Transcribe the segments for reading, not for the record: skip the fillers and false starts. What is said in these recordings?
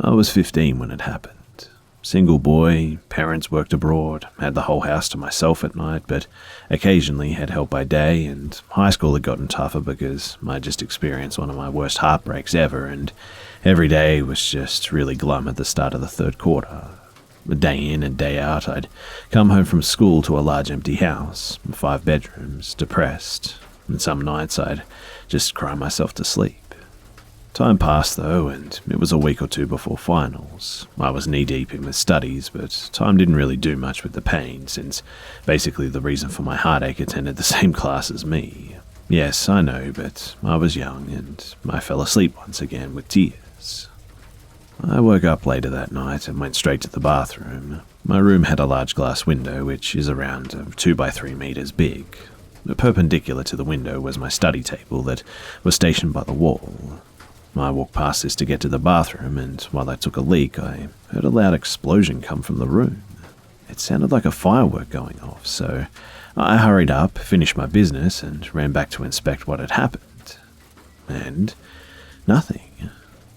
I was 15 when it happened. Single boy, parents worked abroad, had the whole house to myself at night, but occasionally had help by day, and high school had gotten tougher because I just experienced one of my worst heartbreaks ever, and every day was just really glum at the start of the third quarter. Day in and day out, I'd come home from school to a large empty house, 5 bedrooms, depressed, and some nights I'd just cry myself to sleep. Time passed though, and it was a week or two before finals. I was knee-deep in my studies, but time didn't really do much with the pain, since basically the reason for my heartache attended the same class as me. Yes, I know, but I was young, and I fell asleep once again with tears. I woke up later that night and went straight to the bathroom. My room had a large glass window, which is around 2 by 3 meters big. Perpendicular to the window was my study table that was stationed by the wall. I walked past this to get to the bathroom, and while I took a leak, I heard a loud explosion come from the room. It sounded like a firework going off, so I hurried up, finished my business, and ran back to inspect what had happened. And nothing.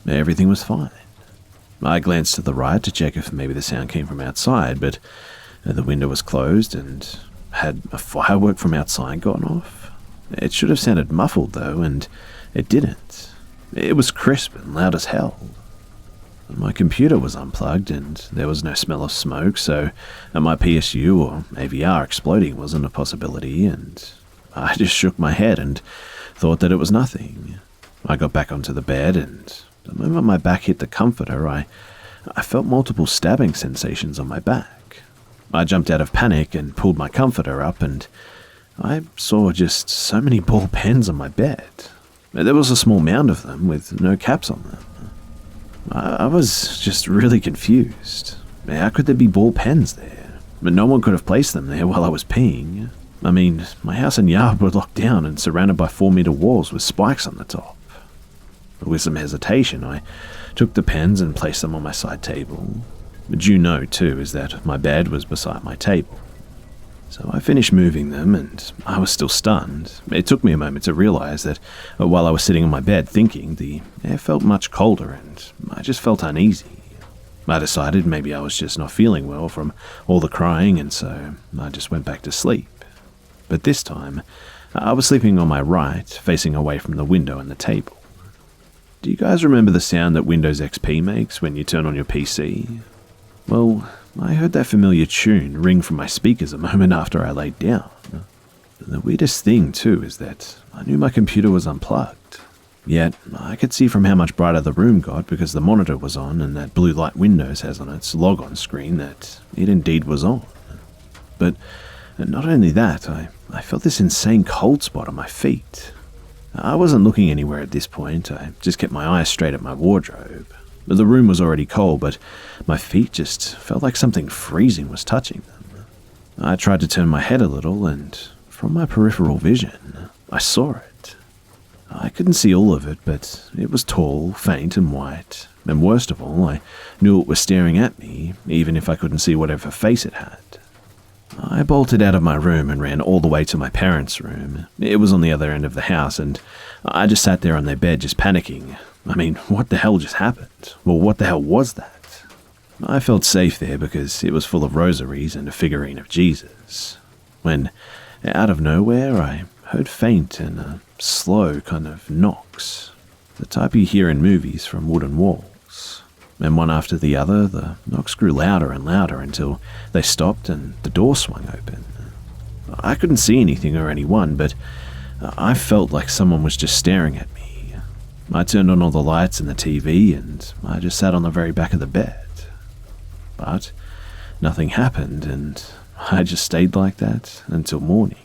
Everything was fine. I glanced to the right to check if maybe the sound came from outside, but the window was closed, and had a firework from outside gone off? It should have sounded muffled, though, and it didn't. It was crisp and loud as hell. My computer was unplugged, and there was no smell of smoke, so my PSU or AVR exploding wasn't a possibility, and I just shook my head and thought that it was nothing. I got back onto the bed, and the moment my back hit the comforter, I felt multiple stabbing sensations on my back. I jumped out of panic and pulled my comforter up, and I saw just so many ball pens on my bed. There was a small mound of them with no caps on them. I was just really confused. How could there be ball pens there? No one could have placed them there while I was peeing. I mean, my house and yard were locked down and surrounded by 4-meter walls with spikes on the top. With some hesitation, I took the pens and placed them on my side table. Due note, too, is that my bed was beside my table. So I finished moving them, and I was still stunned. It took me a moment to realize that while I was sitting on my bed thinking, the air felt much colder, and I just felt uneasy. I decided maybe I was just not feeling well from all the crying, and so I just went back to sleep. But this time, I was sleeping on my right, facing away from the window and the table. Do you guys remember the sound that Windows XP makes when you turn on your PC? Well, I heard that familiar tune ring from my speakers a moment after I laid down. The weirdest thing, too, is that I knew my computer was unplugged. Yet, I could see from how much brighter the room got because the monitor was on and that blue light Windows has on its logon screen that it indeed was on. But not only that, I felt this insane cold spot on my feet. I wasn't looking anywhere at this point. I just kept my eyes straight at my wardrobe. The room was already cold, but my feet just felt like something freezing was touching them. I tried to turn my head a little, and from my peripheral vision, I saw it. I couldn't see all of it, but it was tall, faint, and white. And worst of all, I knew it was staring at me, even if I couldn't see whatever face it had. I bolted out of my room and ran all the way to my parents' room. It was on the other end of the house, and I just sat there on their bed just panicking. I mean, what the hell just happened? Well, what the hell was that? I felt safe there because it was full of rosaries and a figurine of Jesus. When, out of nowhere, I heard faint and slow kind of knocks, the type you hear in movies from wooden walls. And one after the other, the knocks grew louder and louder until they stopped and the door swung open. I couldn't see anything or anyone, but I felt like someone was just staring at me. I turned on all the lights and the TV, and I just sat on the very back of the bed. But nothing happened, and I just stayed like that until morning.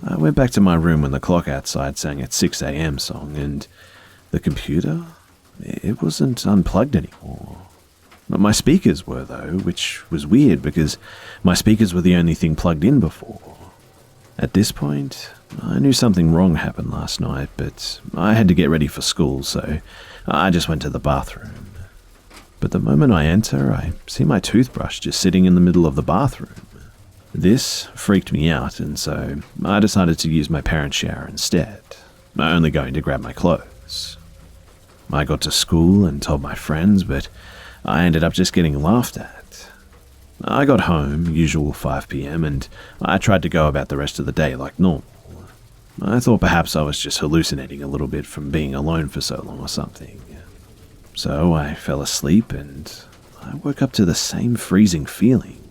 I went back to my room when the clock outside sang its 6 a.m. song, and the computer, it wasn't unplugged anymore. My speakers were, though, which was weird because my speakers were the only thing plugged in before. At this point, I knew something wrong happened last night, but I had to get ready for school, so I just went to the bathroom. But the moment I enter, I see my toothbrush just sitting in the middle of the bathroom. This freaked me out, and so I decided to use my parents' shower instead, only going to grab my clothes. I got to school and told my friends, but I ended up just getting laughed at. I got home, usual 5 p.m, and I tried to go about the rest of the day like normal. I thought perhaps I was just hallucinating a little bit from being alone for so long or something. So I fell asleep and I woke up to the same freezing feeling,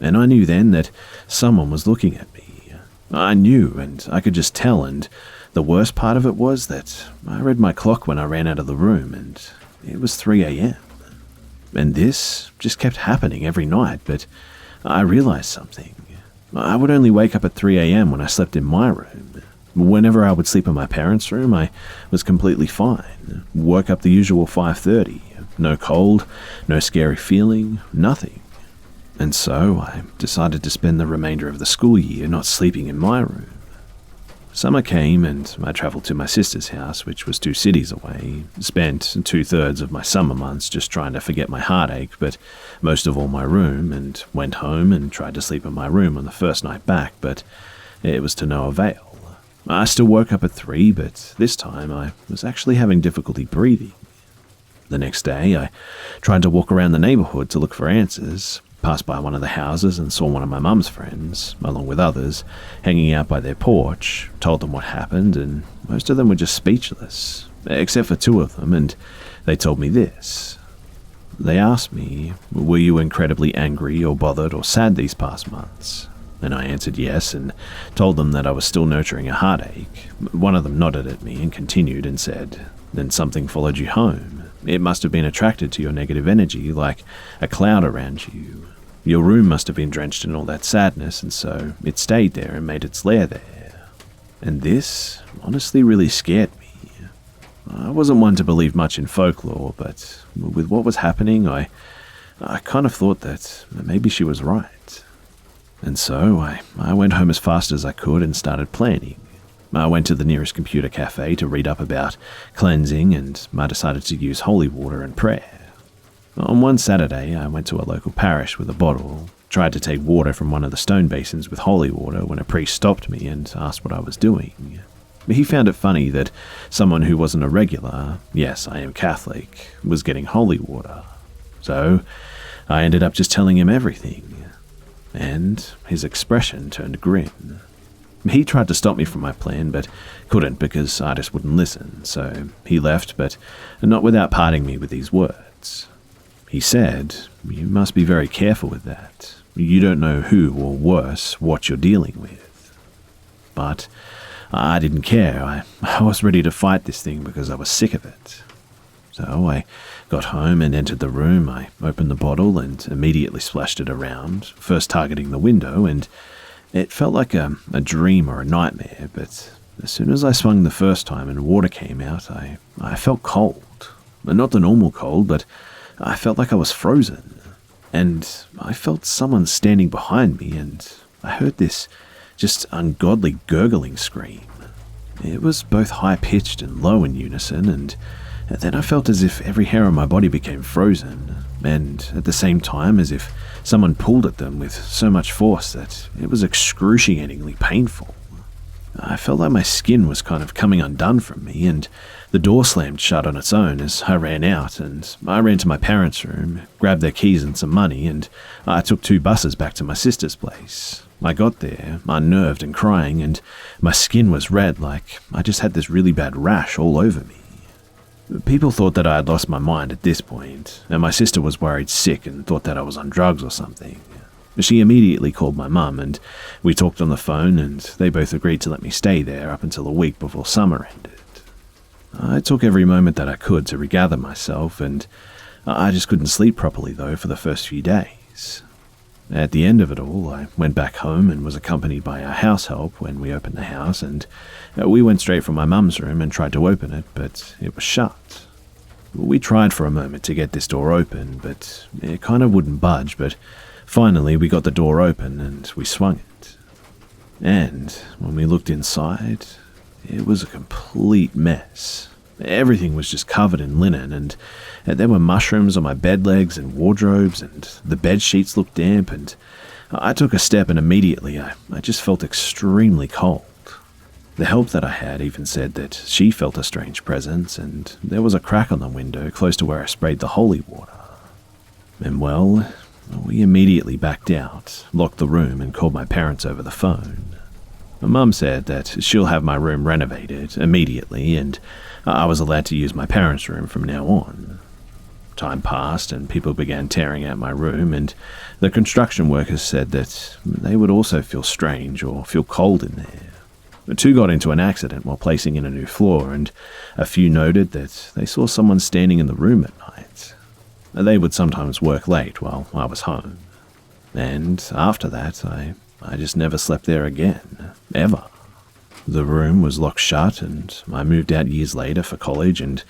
and I knew then that someone was looking at me. I knew, and I could just tell, and the worst part of it was that I read my clock when I ran out of the room, and it was 3 a.m. And this just kept happening every night, but I realized something. I would only wake up at 3 a.m. when I slept in my room. Whenever I would sleep in my parents' room, I was completely fine. Woke up the usual 5:30. No cold, no scary feeling, nothing. And so I decided to spend the remainder of the school year not sleeping in my room. Summer came and I travelled to my sister's house, which was 2 cities away. Spent 2/3 of my summer months just trying to forget my heartache, but most of all my room, and went home and tried to sleep in my room on the first night back, but it was to no avail. I still woke up at 3, but this time I was actually having difficulty breathing. The next day, I tried to walk around the neighbourhood to look for answers, passed by one of the houses and saw one of my mum's friends, along with others, hanging out by their porch, told them what happened, and most of them were just speechless, except for 2 of them, and they told me this. They asked me, "Were you incredibly angry or bothered or sad these past months?" And I answered yes, and told them that I was still nurturing a heartache. One of them nodded at me and continued and said, "Then something followed you home. It must have been attracted to your negative energy, like a cloud around you. Your room must have been drenched in all that sadness, and so it stayed there and made its lair there." And this honestly really scared me. I wasn't one to believe much in folklore, but with what was happening, I kind of thought that maybe she was right. And so I went home as fast as I could and started planning. I went to the nearest computer cafe to read up about cleansing, and I decided to use holy water and prayer. On one Saturday, I went to a local parish with a bottle, tried to take water from one of the stone basins with holy water when a priest stopped me and asked what I was doing. He found it funny that someone who wasn't a regular, yes, I am Catholic, was getting holy water. So I ended up just telling him everything. And his expression turned grim. He tried to stop me from my plan, but couldn't because I just wouldn't listen, so he left, but not without parting me with these words. He said, "You must be very careful with that. You don't know who, or worse, what you're dealing with." But I didn't care. I was ready to fight this thing because I was sick of it. So I got home and entered the room. I opened the bottle and immediately splashed it around, first targeting the window, and it felt like a dream or a nightmare, but as soon as I swung the first time and water came out, I felt cold. Not the normal cold, but I felt like I was frozen. And I felt someone standing behind me, and I heard this just ungodly gurgling scream. It was both high-pitched and low in unison, and then I felt as if every hair on my body became frozen, and at the same time as if someone pulled at them with so much force that it was excruciatingly painful. I felt like my skin was kind of coming undone from me, and the door slammed shut on its own as I ran out, and I ran to my parents' room, grabbed their keys and some money, and I took 2 buses back to my sister's place. I got there, unnerved and crying, and my skin was red like I just had this really bad rash all over me. People thought that I had lost my mind at this point, and my sister was worried sick and thought that I was on drugs or something. She immediately called my mum, and we talked on the phone, and they both agreed to let me stay there up until a week before summer ended. I took every moment that I could to regather myself, and I just couldn't sleep properly, though, for the first few days. At the end of it all, I went back home and was accompanied by our house help when we opened the house, and we went straight from my mum's room and tried to open it, but it was shut. We tried for a moment to get this door open, but it kind of wouldn't budge, but finally we got the door open and we swung it. And when we looked inside, it was a complete mess. Everything was just covered in linen, and there were mushrooms on my bed legs and wardrobes, and the bed sheets looked damp, and I took a step and immediately I just felt extremely cold. The help that I had even said that she felt a strange presence, and there was a crack on the window close to where I sprayed the holy water. And well, we immediately backed out, locked the room, and called my parents over the phone. My mum said that she'll have my room renovated immediately, and I was allowed to use my parents' room from now on. Time passed, and people began tearing out my room, and the construction workers said that they would also feel strange or feel cold in there. Two got into an accident while placing in a new floor, and a few noted that they saw someone standing in the room at night. They would sometimes work late while I was home. And after that, I just never slept there again, ever. The room was locked shut, and I moved out years later for college, and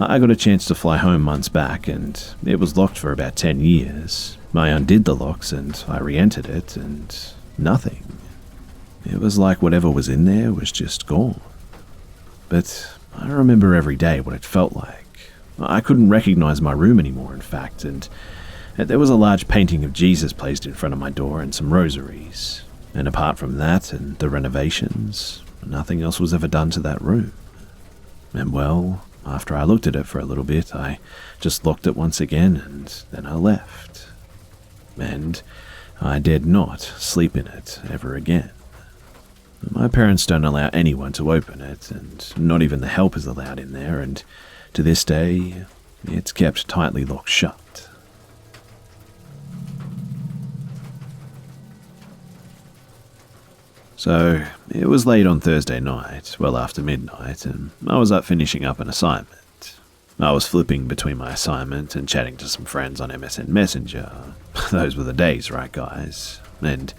I got a chance to fly home months back, and it was locked for about 10 years. I undid the locks, and I re-entered it, and nothing. It was like whatever was in there was just gone. But I remember every day what it felt like. I couldn't recognize my room anymore, in fact, and there was a large painting of Jesus placed in front of my door and some rosaries. And apart from that and the renovations, nothing else was ever done to that room. And well, after I looked at it for a little bit, I just locked it once again, and then I left. And I dared not sleep in it ever again. My parents don't allow anyone to open it, and not even the help is allowed in there, and to this day, it's kept tightly locked shut. So, it was late on Thursday night, well after midnight, and I was up finishing up an assignment. I was flipping between my assignment and chatting to some friends on MSN Messenger. Those were the days, right guys? And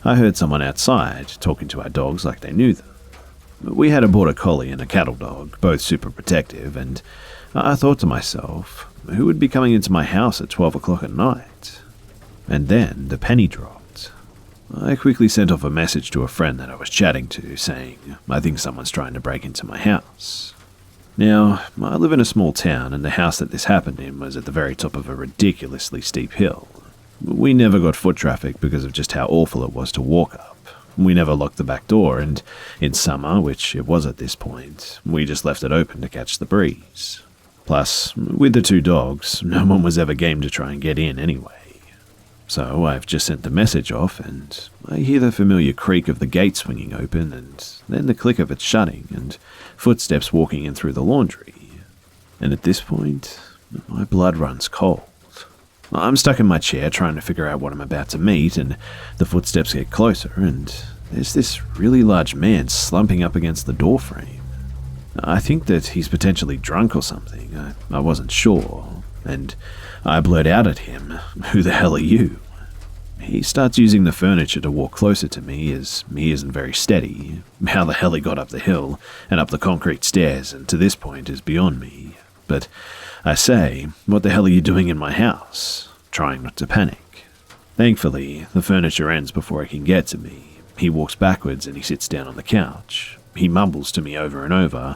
I heard someone outside talking to our dogs like they knew them. We had a border collie and a cattle dog, both super protective, and I thought to myself, who would be coming into my house at 12 o'clock at night? And then the penny dropped. I quickly sent off a message to a friend that I was chatting to, saying, I think someone's trying to break into my house. Now, I live in a small town, and the house that this happened in was at the very top of a ridiculously steep hill. We never got foot traffic because of just how awful it was to walk up. We never locked the back door, and in summer, which it was at this point, we just left it open to catch the breeze. Plus, with the two dogs, no one was ever game to try and get in anyway. So I've just sent the message off, and I hear the familiar creak of the gate swinging open, and then the click of it shutting, and footsteps walking in through the laundry. And at this point, my blood runs cold. I'm stuck in my chair trying to figure out what I'm about to meet, and the footsteps get closer, and there's this really large man slumping up against the doorframe. I think that he's potentially drunk or something. I wasn't sure, and I blurt out at him, "Who the hell are you?" He starts using the furniture to walk closer to me as he isn't very steady. How the hell he got up the hill and up the concrete stairs and to this point is beyond me. But I say, "What the hell are you doing in my house?" trying not to panic. Thankfully, the furniture ends before he can get to me. He walks backwards and he sits down on the couch. He mumbles to me over and over,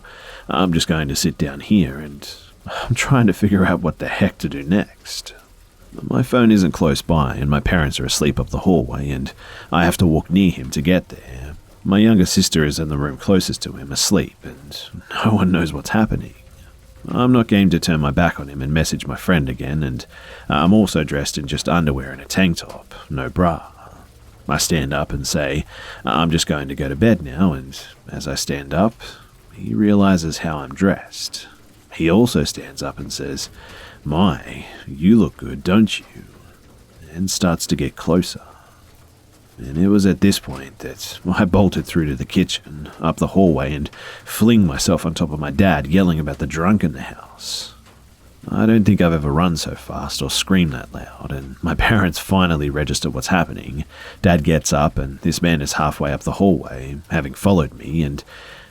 "I'm just going to sit down here," and I'm trying to figure out what the heck to do next. My phone isn't close by, and my parents are asleep up the hallway, and I have to walk near him to get there. My younger sister is in the room closest to him, asleep, and no one knows what's happening. I'm not game to turn my back on him and message my friend again, and I'm also dressed in just underwear and a tank top, no bra. I stand up and say, "I'm just going to go to bed now," and as I stand up, he realizes how I'm dressed. He also stands up and says, "My, you look good, don't you?" and starts to get closer. And it was at this point that I bolted through to the kitchen, up the hallway, and fling myself on top of my dad, yelling about the drunk in the house. I don't think I've ever run so fast or screamed that loud, and my parents finally register what's happening. Dad gets up, and this man is halfway up the hallway, having followed me, and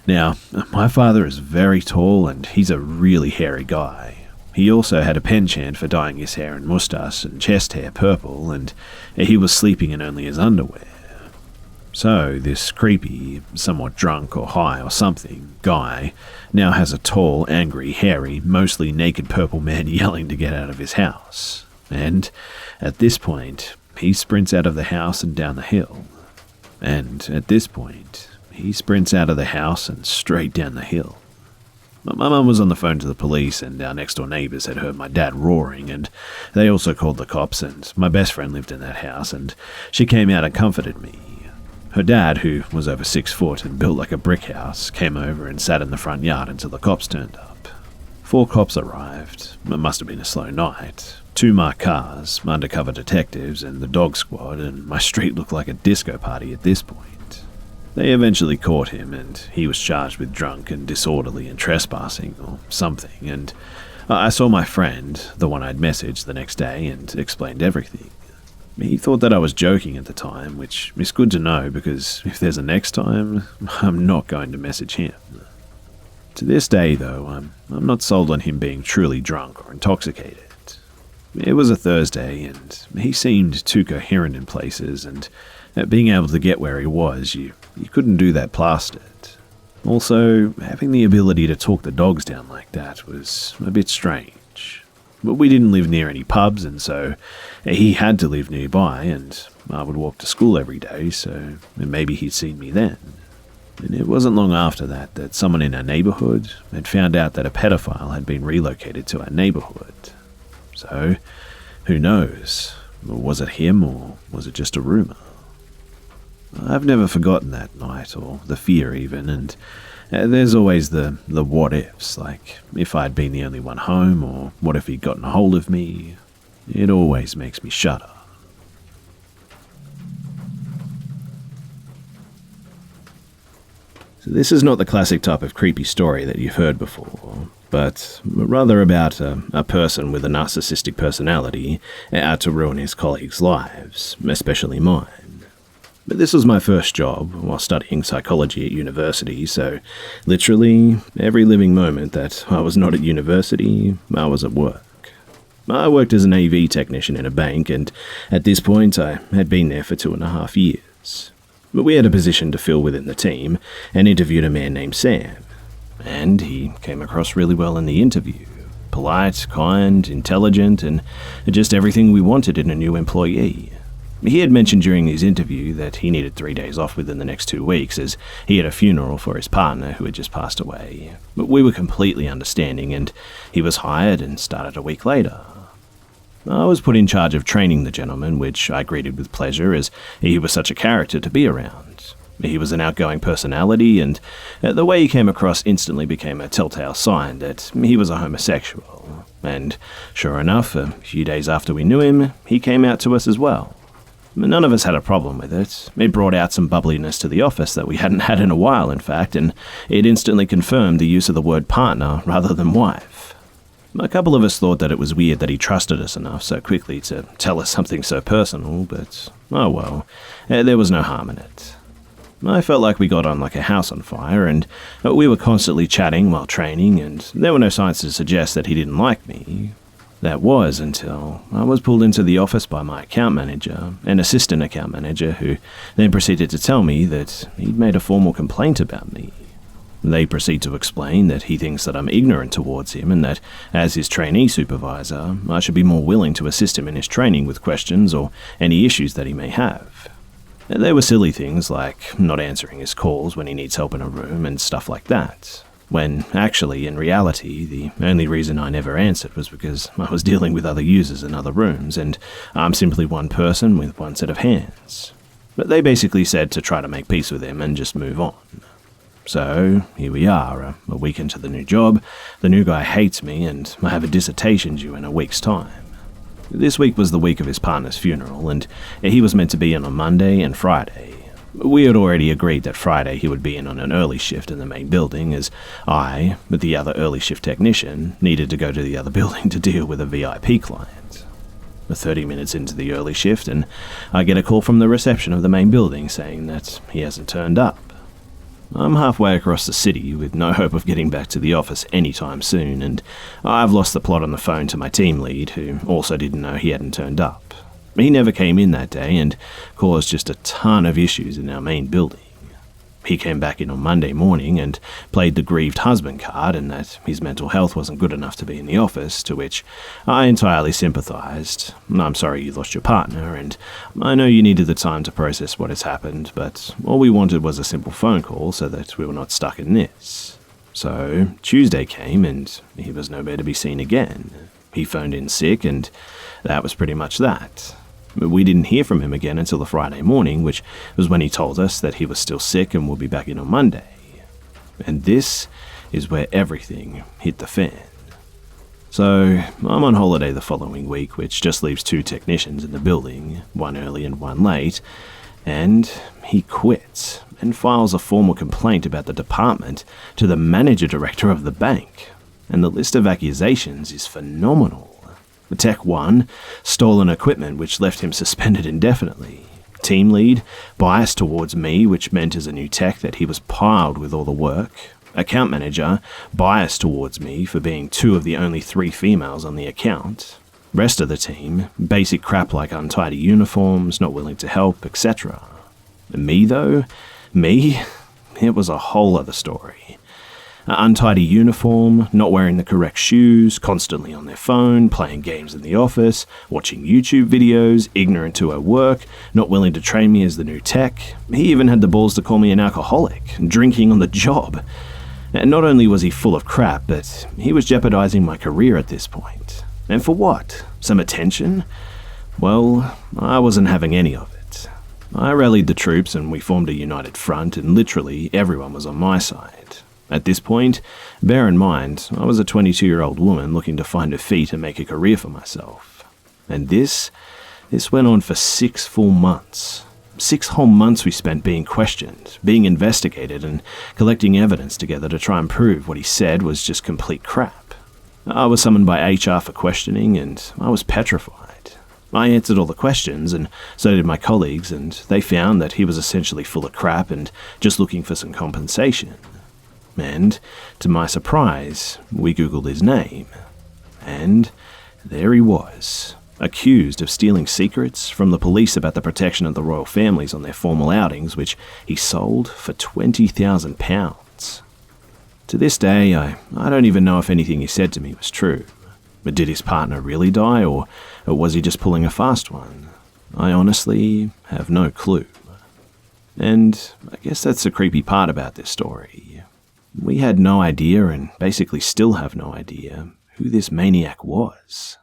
now, my father is very tall, and he's a really hairy guy. He also had a penchant for dyeing his hair and mustache and chest hair purple, and he was sleeping in only his underwear. So this creepy, somewhat drunk or high or something guy now has a tall, angry, hairy, mostly naked purple man yelling to get out of his house. And at this point, he sprints out of the house and down the hill. And at this point, he sprints out of the house and straight down the hill. My mum was on the phone to the police, and our next-door neighbours had heard my dad roaring, and they also called the cops, and my best friend lived in that house, and she came out and comforted me. Her dad, who was over 6 foot and built like a brick house, came over and sat in the front yard until the cops turned up. 4 cops arrived. It must have been a slow night. 2 marked cars, undercover detectives, and the dog squad, and my street looked like a disco party at this point. They eventually caught him, and he was charged with drunk and disorderly and trespassing or something, and I saw my friend, the one I'd messaged the next day, and explained everything. He thought that I was joking at the time, which is good to know because if there's a next time, I'm not going to message him. To this day, though, I'm not sold on him being truly drunk or intoxicated. It was a Thursday, and he seemed too coherent in places, and being able to get where he was, you couldn't do that plastered. Also, having the ability to talk the dogs down like that was a bit strange. But we didn't live near any pubs, and so he had to live nearby, and I would walk to school every day, so maybe he'd seen me then. And it wasn't long after that someone in our neighbourhood had found out that a pedophile had been relocated to our neighbourhood. So, who knows? Was it him, or was it just a rumour? I've never forgotten that night, or the fear even, and there's always the what-ifs, like if I'd been the only one home, or what if he'd gotten a hold of me. It always makes me shudder. So this is not the classic type of creepy story that you've heard before, but rather about a person with a narcissistic personality out to ruin his colleagues' lives, especially mine. But this was my first job while studying psychology at university, so literally every living moment that I was not at university, I was at work. I worked as an AV technician in a bank, and at this point I had been there for 2.5 years. But we had a position to fill within the team, and interviewed a man named Sam. And he came across really well in the interview. Polite, kind, intelligent, and just everything we wanted in a new employee. He had mentioned during his interview that he needed 3 days off within the next 2 weeks as he had a funeral for his partner who had just passed away. But we were completely understanding, and he was hired and started a week later. I was put in charge of training the gentleman, which I greeted with pleasure as he was such a character to be around. He was an outgoing personality, and the way he came across instantly became a telltale sign that he was a homosexual. And sure enough, a few days after we knew him, he came out to us as well. None of us had a problem with it. It brought out some bubbliness to the office that we hadn't had in a while, in fact, and it instantly confirmed the use of the word partner rather than wife. A couple of us thought that it was weird that he trusted us enough so quickly to tell us something so personal, but oh well, there was no harm in it. I felt like we got on like a house on fire, and we were constantly chatting while training, and there were no signs to suggest that he didn't like me. That was until I was pulled into the office by my account manager, an assistant account manager, who then proceeded to tell me that he'd made a formal complaint about me. They proceed to explain that he thinks that I'm ignorant towards him and that, as his trainee supervisor, I should be more willing to assist him in his training with questions or any issues that he may have. They were silly things like not answering his calls when he needs help in a room and stuff like that. When, actually, in reality, the only reason I never answered was because I was dealing with other users in other rooms, and I'm simply one person with one set of hands. But they basically said to try to make peace with him and just move on. So, here we are, a week into the new job, the new guy hates me, and I have a dissertation due in a week's time. This week was the week of his partner's funeral, and he was meant to be in on Monday and Friday. We had already agreed that Friday he would be in on an early shift in the main building, as I, with the other early shift technician, needed to go to the other building to deal with a VIP client. 30 minutes into the early shift, and I get a call from the reception of the main building saying that he hasn't turned up. I'm halfway across the city with no hope of getting back to the office anytime soon, and I've lost the plot on the phone to my team lead, who also didn't know he hadn't turned up. He never came in that day and caused just a ton of issues in our main building. he came back in on Monday morning and played the grieved husband card and that his mental health wasn't good enough to be in the office, to which I entirely sympathised. I'm sorry you lost your partner, and I know you needed the time to process what has happened, but all we wanted was a simple phone call so that we were not stuck in this. So Tuesday came and he was nowhere to be seen again. He phoned in sick, and that was pretty much that. We didn't hear from him again until the Friday morning, which was when he told us that he was still sick and would be back in on Monday. And this is where everything hit the fan. So I'm on holiday the following week, which just leaves 2 technicians in the building, one early and one late, and he quits and files a formal complaint about the department to the manager director of the bank. And the list of accusations is phenomenal. Tech 1, stolen equipment which left him suspended indefinitely. Team lead, biased towards me, which meant as a new tech that he was piled with all the work. Account manager, biased towards me for being 2 of the only 3 females on the account. Rest of the team, basic crap like untidy uniforms, not willing to help, etc. Me though? Me? It was a whole other story. An untidy uniform, not wearing the correct shoes, constantly on their phone, playing games in the office, watching YouTube videos, ignorant to her work, not willing to train me as the new tech. He even had the balls to call me an alcoholic, drinking on the job. And not only was he full of crap, but he was jeopardizing my career at this point. And for what? Some attention? Well, I wasn't having any of it. I rallied the troops and we formed a united front, and literally everyone was on my side. At this point, bear in mind, I was a 22-year-old woman looking to find her feet and make a career for myself. And this went on for 6 full months. 6 whole months we spent being questioned, being investigated, and collecting evidence together to try and prove what he said was just complete crap. I was summoned by HR for questioning, and I was petrified. I answered all the questions, and so did my colleagues, and they found that he was essentially full of crap and just looking for some compensation. And, to my surprise, we Googled his name. And there he was, accused of stealing secrets from the police about the protection of the royal families on their formal outings, which he sold for £20,000. To this day, I don't even know if anything he said to me was true. But did his partner really die, or was he just pulling a fast one? I honestly have no clue. And I guess that's the creepy part about this story. We had no idea, and basically still have no idea, who this maniac was.